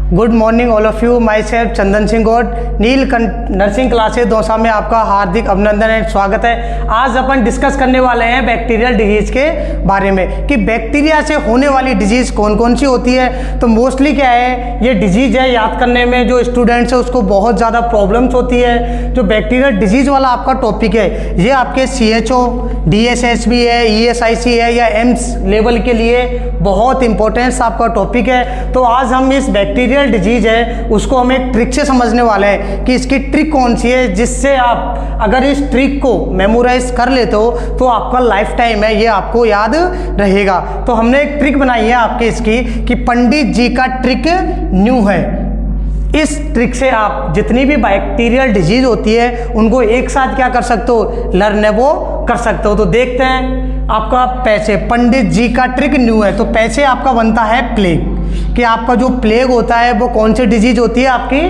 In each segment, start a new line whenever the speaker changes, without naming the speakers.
Good morning all of you. Myself Chandan Singh Gaud, nursing classes Dausa में आपका हार्दिक अभिनंदन एंड स्वागत है। आज अपन डिस्कस करने वाले हैं बैक्टीरियल डिजीज़ के बारे में कि बैक्टीरिया से होने वाली डिजीज़ कौन कौन सी होती है। तो मोस्टली क्या है, ये डिजीज़ है याद करने में जो स्टूडेंट्स है उसको बहुत ज़्यादा प्रॉब्लम्स होती है। जो बैक्टीरियल डिजीज़ वाला आपका टॉपिक है ये आपके CHO, DSSB है, ESIC है या एम्स लेवल के लिए बहुत इंपॉर्टेंस आपका टॉपिक है। तो आज हम इस बैक्टीरियल डिजीज है उसको हम एक ट्रिक से समझने वाले हैं कि इसकी ट्रिक कौन सी है, जिससे आप अगर इस ट्रिक को मेमोराइज कर लेते हो तो आपका लाइफ टाइम है ये आपको याद रहेगा। तो हमने एक ट्रिक बनाई है आपके इसकी कि पंडित जी का ट्रिक न्यू है। इस ट्रिक से आप जितनी भी बैक्टीरियल डिजीज होती है उनको एक साथ क्या कर सकते हो, लर्नेबो कर सकते हो। तो देखते हैं आपका पैसे, पंडित जी का ट्रिक न्यू है। तो पैसे आपका बनता है प्लेग, कि आपका जो प्लेग होता है वो कौन सी डिजीज होती है, आपकी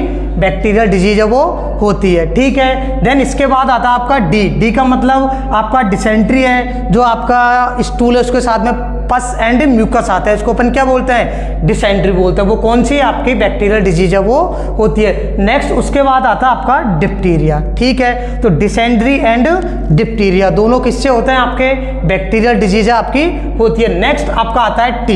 बैक्टीरियल डिजीज है वो होती है। ठीक है, देन इसके बाद आता है आपका डी का मतलब आपका डिसेंट्री है। जो आपका स्टूल है उसके साथ में पस एंड म्यूकस आता है, इसको अपन क्या बोलते हैं, डिसेंट्री बोलते हैं। वो कौन सी आपकी बैक्टीरियल डिजीज है वो होती है। नेक्स्ट उसके बाद आता है आपका डिप्टीरिया। ठीक है, तो डिसेंट्री एंड डिप्टीरिया दोनों किससे होते हैं, आपके बैक्टीरियल डिजीज है आपकी होती है। नेक्स्ट आपका आता है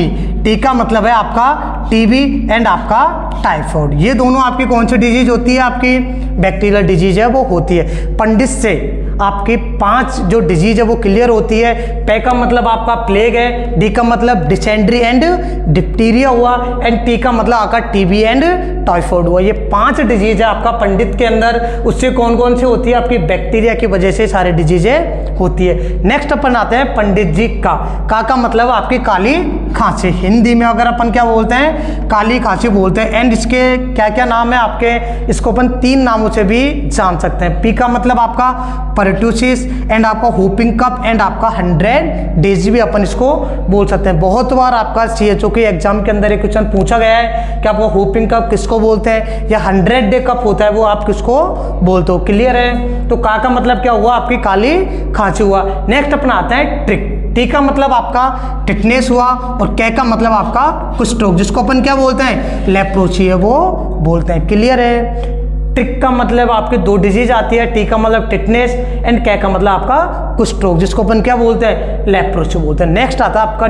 टी का मतलब है आपका TB एंड आपका टाइफाइड। ये दोनों आपकी कौन सी डिजीज होती है, आपकी बैक्टीरियल डिजीज है वो होती है। पंडित से आपकी 5 जो डिजीज है वो क्लियर होती है। पे का मतलब आपका प्लेग है, डी का मतलब डिसेंट्री एंड डिप्टीरिया हुआ, एंड टी का मतलब आपका TB एंड टाइफाइड हुआ। ये 5 डिजीज है आपका पंडित के अंदर। उससे कौन कौन सी होती है, आपकी बैक्टीरिया की वजह से सारी डिजीजें होती है। नेक्स्ट अपन आते हैं पंडित जी का मतलब आपकी काली खांसी। हिंदी में अगर अपन क्या बोलते हैं, काली खांसी बोलते हैं। एंड इसके क्या क्या नाम है आपके, इसको अपन 3 नामों से भी जान सकते हैं। पी का मतलब आपका परट्यूसिस एंड आपका होपिंग कप एंड आपका 100 डेज भी अपन इसको बोल सकते हैं। बहुत बार आपका CHO के एग्जाम के अंदर एक क्वेश्चन पूछा गया है कि आपको होपिंग कप किसको बोलते हैं या 100 डे कप होता है वो आप किसको बोलते हो। क्लियर है, तो का मतलब क्या हुआ, आपकी काली खांसी हुआ। नेक्स्ट अपना आता है ट्रिक। टी का मतलब आपका टिटनेस हुआ और कै का मतलब आपका कुष्ठ रोग, जिसको अपन क्या बोलते हैं, लेप्रोसी है वो बोलते हैं। क्लियर है, ट्रिक का मतलब आपके 2 डिजीज आती है। टी का मतलब टिटनेस एंड कै का मतलब आपका कुष्ठ रोग, जिसको अपन क्या बोलते हैं, लेप्रोसी बोलते हैं। नेक्स्ट आता है आपका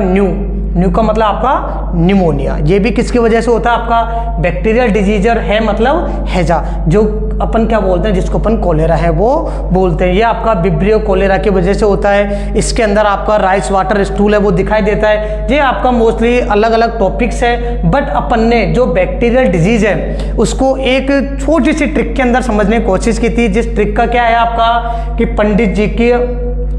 न्यू का मतलब आपका निमोनिया। ये भी किसकी वजह से होता है, आपका बैक्टीरियल डिजीजर है मतलब हैजा, जो अपन क्या बोलते हैं, जिसको अपन कोलेरा है वो बोलते हैं। ये आपका विब्रियो कोलेरा की वजह से होता है। इसके अंदर आपका राइस वाटर स्टूल है वो दिखाई देता है। ये आपका मोस्टली अलग अलग टॉपिक्स है, बट अपन ने जो बैक्टीरियल डिजीज है उसको एक छोटी सी ट्रिक के अंदर समझने की कोशिश की थी। जिस ट्रिक का क्या है आपका, कि पंडित जी की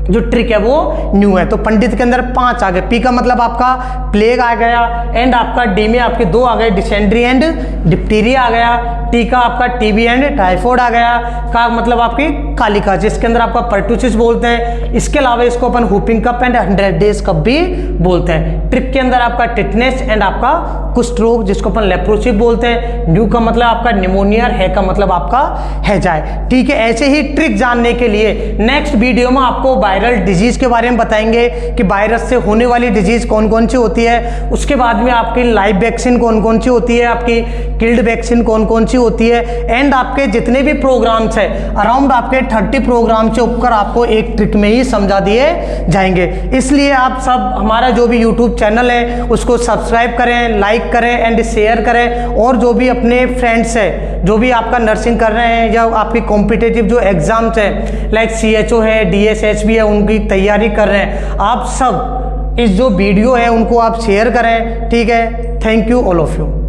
जो ट्रिक है वो न्यू है। तो पंडित के अंदर 5 आ गए। पी का मतलब आपका प्लेग आ गया, एंड आपका डी में आपके 2 आ गए, डिसेंट्री एंड डिप्टीरिया आ गया। टी का आपका TB एंड टाइफाइड आ गया। का मतलब आपकी काली खांसी, जिसके अंदर आपका परटूसिस बोलते हैं। इसके अलावा इसको अपन whooping cough and 100 days cough भी बोलते हैं। ट्रिक के अंदर आपका टिटनेस एंड आपका कुष्ठ रोग, जिसको अपन लेप्रोसी बोलते हैं। न्यू का मतलब आपका निमोनिया, है का मतलब आपका हैजा है। ठीक है, ऐसे ही ट्रिक जानने के लिए नेक्स्ट वीडियो में आपको वायरल डिजीज के बारे में बताएंगे कि वायरस से होने वाली डिजीज कौन कौन सी होती है। उसके बाद में आपकी लाइव वैक्सीन कौन कौन सी होती है, आपकी किल्ड वैक्सीन कौन कौन सी होती है। एंड आपके जितने भी प्रोग्राम्स है, अराउंड आपके 30 प्रोग्राम से ऊपर आपको एक ट्रिक में ही समझा दिए जाएंगे। इसलिए आप सब हमारा जो भी यूट्यूब चैनल है उसको सब्सक्राइब करें, लाइक करें एंड शेयर करें। और जो भी अपने फ्रेंड्स है, जो भी आपका नर्सिंग कर रहे हैं या आपकी कॉम्पिटिटिव जो एग्जाम्स है लाइक CHO है, DSSB है, उनकी तैयारी कर रहे हैं, आप सब इस जो वीडियो है उनको आप शेयर करें। ठीक है, thank you all of you.